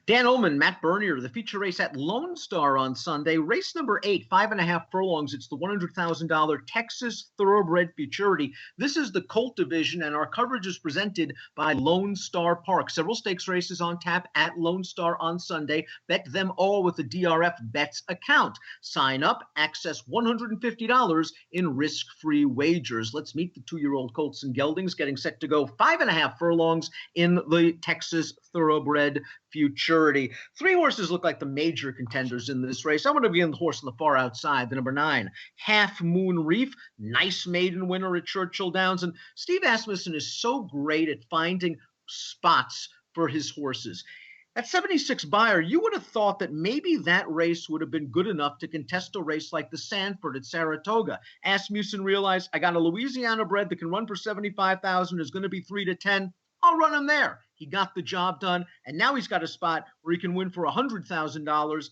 Dan Illman, Matt Bernier, the feature race at Lone Star on Sunday. Race number 8, 5.5 furlongs. It's the $100,000 Texas Thoroughbred Futurity. This is the colt division, and our coverage is presented by Lone Star Park. Several stakes races on tap at Lone Star on Sunday. Bet them all with the DRF Bets account. Sign up, access $150 in risk-free wagers. Let's meet the 2-year-old colts and geldings getting set to go 5.5 furlongs in the Texas Thoroughbred Futurity. 3 horses look like the major contenders in this race. I'm going to begin the horse on the far outside, the number 9, Half Moon Reef. Nice maiden winner at Churchill Downs. And Steve Asmussen is so great at finding spots for his horses. At 76 buyer, you would have thought that maybe that race would have been good enough to contest a race like the Sanford at Saratoga. Asmussen realized, I got a Louisiana bred that can run for 75,000, is going to be 3 to 10. I'll run him there. He got the job done, and now he's got a spot where he can win for $100,000.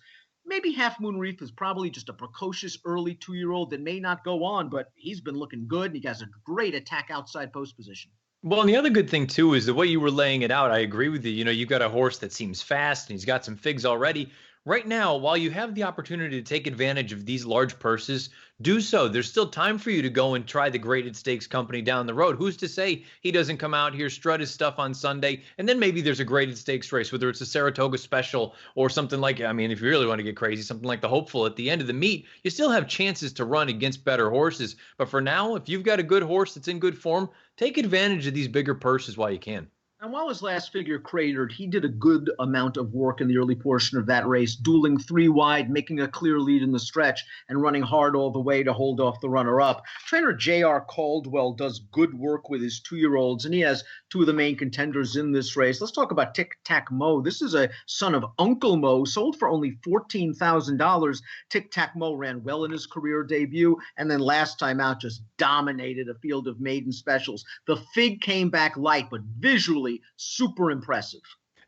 Maybe Half Moon Reef is probably just a precocious early 2-year-old that may not go on, but he's been looking good, and he has a great attack outside post position. Well, and the other good thing, too, is the way you were laying it out. I agree with you. You know, you've got a horse that seems fast, and he's got some figs already. Right now, while you have the opportunity to take advantage of these large purses, do so. There's still time for you to go and try the graded stakes company down the road. Who's to say he doesn't come out here, strut his stuff on Sunday, and then maybe there's a graded stakes race, whether it's a Saratoga special or something like, I mean, if you really want to get crazy, something like the Hopeful at the end of the meet, you still have chances to run against better horses. But for now, if you've got a good horse that's in good form, take advantage of these bigger purses while you can. And while his last figure cratered, he did a good amount of work in the early portion of that race, dueling 3 wide, making a clear lead in the stretch, and running hard all the way to hold off the runner-up. Trainer J.R. Caldwell does good work with his 2-year-olds, and he has 2 of the main contenders in this race. Let's talk about Tic Tac Mo. This is a son of Uncle Mo, sold for only $14,000. Tic Tac Mo ran well in his career debut, and then last time out just dominated a field of maiden specials. The fig came back light, but visually super impressive.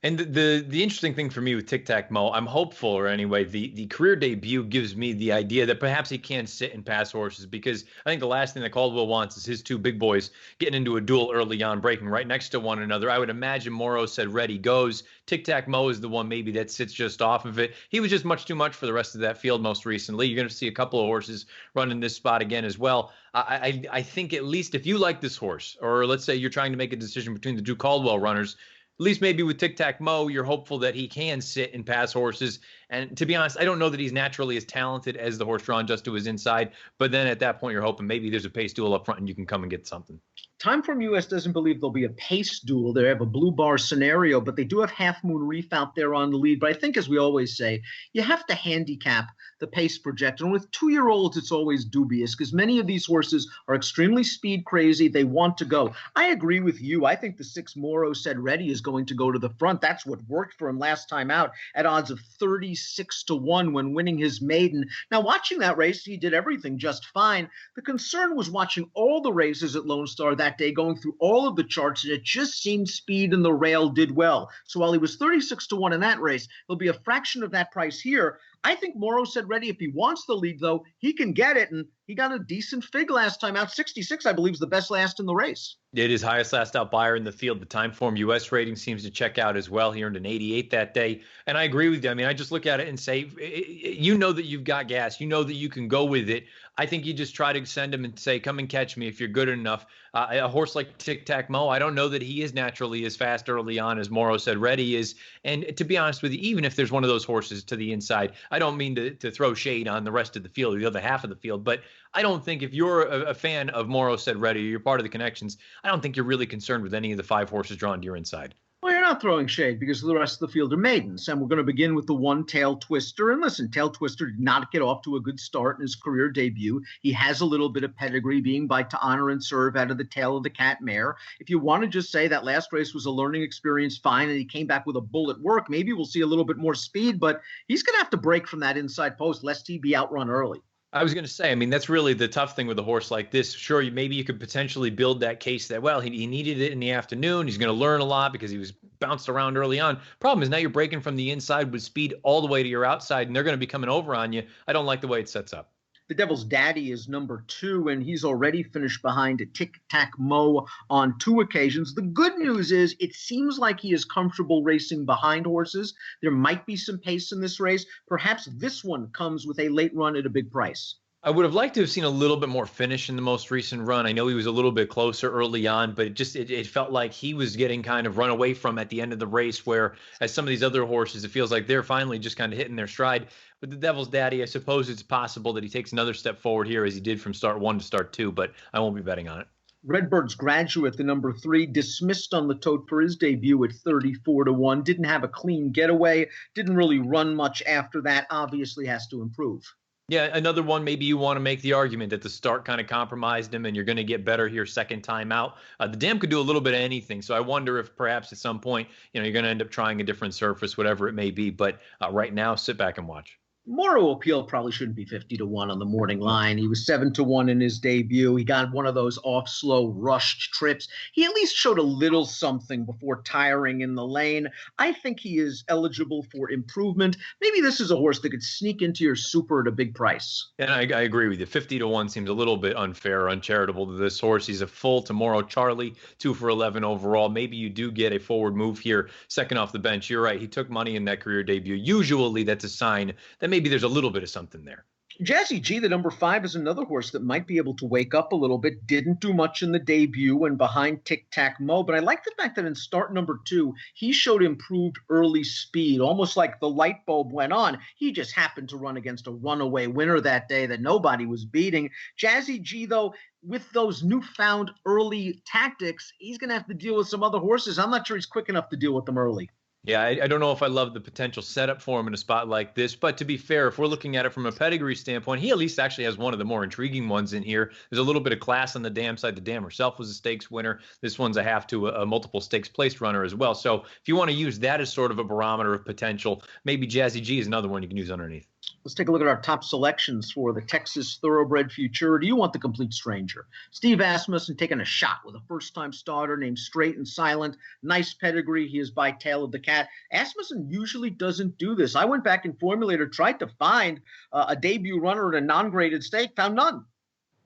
And the interesting thing for me with Tic Tac Mo, I'm hopeful, or anyway, the career debut gives me the idea that perhaps he can sit and pass horses, because I think the last thing that Caldwell wants is his 2 big boys getting into a duel early on, breaking right next to one another. I would imagine Morrow said ready goes. Tic Tac Mo is the one maybe that sits just off of it. He was just much too much for the rest of that field most recently. You're going to see a couple of horses running this spot again as well. I think at least if you like this horse, or let's say you're trying to make a decision between the 2 Caldwell runners, at least maybe with Tic Tac Mo, you're hopeful that he can sit and pass horses. And to be honest, I don't know that he's naturally as talented as the horse drawn just to his inside. But then at that point, you're hoping maybe there's a pace duel up front and you can come and get something. Timeform US doesn't believe there'll be a pace duel. They have a blue bar scenario, but they do have Half Moon Reef out there on the lead. But I think, as we always say, you have to handicap the pace projector. And with 2-year-olds, it's always dubious because many of these horses are extremely speed crazy. They want to go. I agree with you. I think the 6 Morrow Said Ready is going to go to the front. That's what worked for him last time out at odds of 36 to 1 when winning his maiden. Now, watching that race, he did everything just fine. The concern was watching all the races at Lone Star that day, going through all of the charts, and it just seemed speed and the rail did well. So while he was 36 to 1 in that race, there'll be a fraction of that price here. I think Morrow Said Ready, if he wants the lead, though, he can get it, and he got a decent fig last time out. 66, I believe, is the best last in the race. It is highest last out buyer in the field. The Timeform US rating seems to check out as well. He earned an 88 that day. And I agree with you. I mean, I just look at it and say, you know that you've got gas. You know that you can go with it. I think you just try to send him and say, come and catch me if you're good enough. A horse like Tic Tac Mo, I don't know that he is naturally as fast early on as Morrow Said Ready is. And to be honest with you, even if there's one of those horses to the inside, I don't mean to throw shade on the rest of the field or the other half of the field, but I don't think if you're a fan of Morrow Said Ready, or you're part of the connections, I don't think you're really concerned with any of the 5 horses drawn to your inside. Well, you're not throwing shade because the rest of the field are maidens. And we're going to begin with the 1 Tail Twister. And listen, Tail Twister did not get off to a good start in his career debut. He has a little bit of pedigree, being by To Honor and Serve out of the tail of the Cat Mare. If you want to just say that last race was a learning experience, fine, and he came back with a bull at work, maybe we'll see a little bit more speed, but he's going to have to break from that inside post lest he be outrun early. I was going to say, I mean, that's really the tough thing with a horse like this. Sure, maybe you could potentially build that case that, well, he needed it in the afternoon. He's going to learn a lot because he was bounced around early on. Problem is now you're breaking from the inside with speed all the way to your outside, and they're going to be coming over on you. I don't like the way it sets up. The Devil's Daddy is number 2, and he's already finished behind Tic Tac Mo on 2 occasions. The good news is it seems like he is comfortable racing behind horses. There might be some pace in this race. Perhaps this one comes with a late run at a big price. I would have liked to have seen a little bit more finish in the most recent run. I know he was a little bit closer early on, but it felt like he was getting kind of run away from at the end of the race, where as some of these other horses, it feels like they're finally just kind of hitting their stride. With the Devil's Daddy, I suppose it's possible that he takes another step forward here as he did from start 1 to start 2, but I won't be betting on it. Redbird's Graduate, the number 3, dismissed on the tote for his debut at 34-1. Didn't have a clean getaway. Didn't really run much after that. Obviously has to improve. Yeah, another one, maybe you want to make the argument that the start kind of compromised him and you're going to get better here second time out. The dam could do a little bit of anything. So I wonder if perhaps at some point, you're going to end up trying a different surface, whatever it may be. But right now, sit back and watch. Moro Appeal probably shouldn't be 50-1 on the morning line. He was 7-1 in his debut. He got one of those off slow rushed trips. He at least showed a little something before tiring in the lane. I think he is eligible for improvement. Maybe this is a horse that could sneak into your super at a big price. And I agree with you. 50-1 seems a little bit unfair, uncharitable to this horse. He's a full tomorrow Charlie, 2 for 11 overall. Maybe you do get a forward move here, second off the bench. You're right. He took money in that career debut. Usually that's a sign that maybe there's a little bit of something there. Jazzy G, the number 5, is another horse that might be able to wake up a little bit. Didn't do much in the debut and behind Tic Tac Mo, but I like the fact that in start number 2, he showed improved early speed, almost like the light bulb went on. He just happened to run against a runaway winner that day that nobody was beating. Jazzy G, though, with those newfound early tactics, he's going to have to deal with some other horses. I'm not sure he's quick enough to deal with them early. Yeah, I don't know if I love the potential setup for him in a spot like this, but to be fair, if we're looking at it from a pedigree standpoint, he at least actually has one of the more intriguing ones in here. There's a little bit of class on the dam side. The dam herself was a stakes winner. This one's a half to a multiple stakes placed runner as well. So if you want to use that as sort of a barometer of potential, maybe Jazzy G is another one you can use underneath. Let's take a look at our top selections for the Texas Thoroughbred Futurity. You want the complete stranger. Steve Asmussen taking a shot with a first-time starter named Straight and Silent. Nice pedigree. He is by Tail of the Cat. Asmussen usually doesn't do this. I went back in Formulator, tried to find a debut runner at a non-graded stake, found none.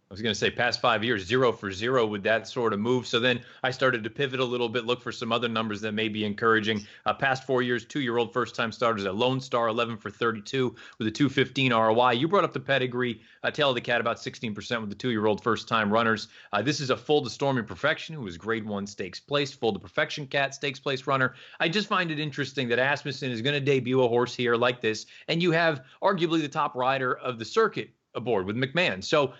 I was going to say past 5 years, 0 for 0 with that sort of move. So then I started to pivot a little bit, look for some other numbers that may be encouraging. Past 4 years, 2-year-old first-time starters at Lone Star, 11 for 32 with a 215 ROI. You brought up the pedigree, Tail of the Cat, about 16% with the 2-year-old first-time runners. This is a full to Stormy Perfection, who was grade 1 stakes placed, full to Perfection Cat, stakes placed runner. I just find it interesting that Asmussen is going to debut a horse here like this, and you have arguably the top rider of the circuit aboard with McMahon. So,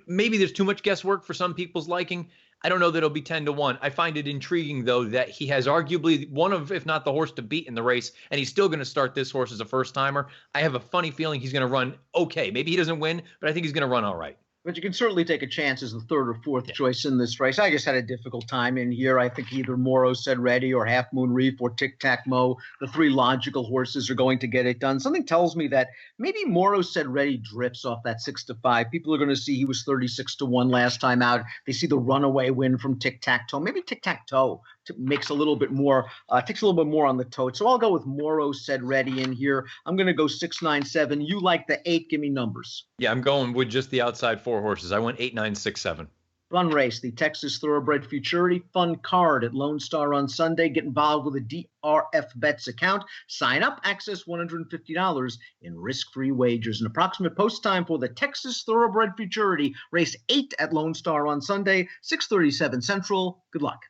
maybe there's too much guesswork for some people's liking. I don't know that it'll be 10-1. I find it intriguing, though, that he has arguably one of, if not the horse to beat in the race, and he's still going to start this horse as a first-timer. I have a funny feeling he's going to run okay. Maybe he doesn't win, but I think he's going to run all right. But you can certainly take a chance as the 3rd or 4th choice in this race. I just had a difficult time in here. I think either Moro Said Ready or Half Moon Reef or Tic Tac Mo, the 3 logical horses, are going to get it done. Something tells me that maybe Moro Said Ready drips off that 6-5. People are going to see he was 36-1 last time out. They see the runaway win from Tic Tac Toe. Maybe Tic Tac Toe makes a little bit more, takes a little bit more on the tote. So I'll go with Moro Said Ready in here. I'm going to go 6, 9, 7. You like the 8. Give me numbers. Yeah, I'm going with just the outside 4 horses. I went 8, 9, 6, 7. Fun race, the Texas Thoroughbred Futurity. Fun card at Lone Star on Sunday. Get involved with a DRF Bets account. Sign up, access $150 in risk-free wagers. An approximate post time for the Texas Thoroughbred Futurity. Race 8 at Lone Star on Sunday, 6:37 Central. Good luck.